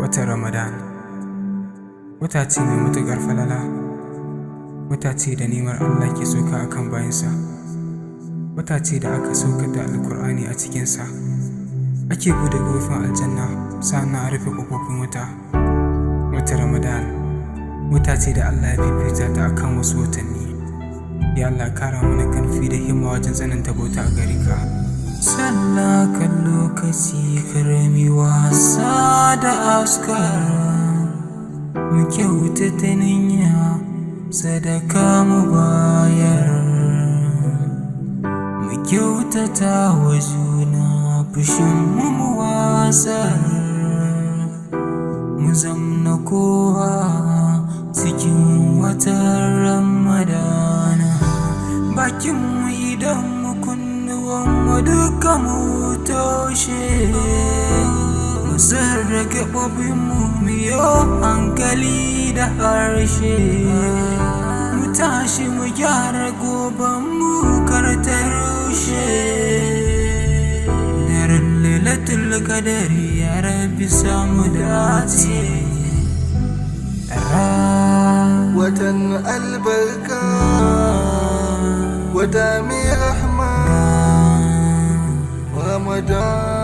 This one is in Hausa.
Watan Ramadan wata ce mai matuƙar falala, wata ce da ni'imar Allah ke sauka a kan bayinsa, wata ce da aka saukar da Alƙur'ani a cikinsa, ake buɗe ƙofofin aljanna sannan a rufe ƙofofin wuta. Watan Ramadan wata ce da Allah ya fifita ta akan wasu watanni. Ya Allah kara mana ƙarfi da himma wajen tsananta bauta a gare ka. Sallah kan lokaci, karami wasa da askar, mu kyautata niyya, sadaka mu bayar, mu kyautata wa juna, fushin mu wasar, mu zamna kowa cikin watan Ramadana. Bakin mu idan mu kunnuwan mu duka mu toshe, mu sarra gaɓoɓin mu miyo hankali da harshe, mu tashi mu gyara goben mu kar ta rushe. Daren Lailatul Qadari ya Rabbi samu dace. Watan albarka, wata mai rahma, Ramadan.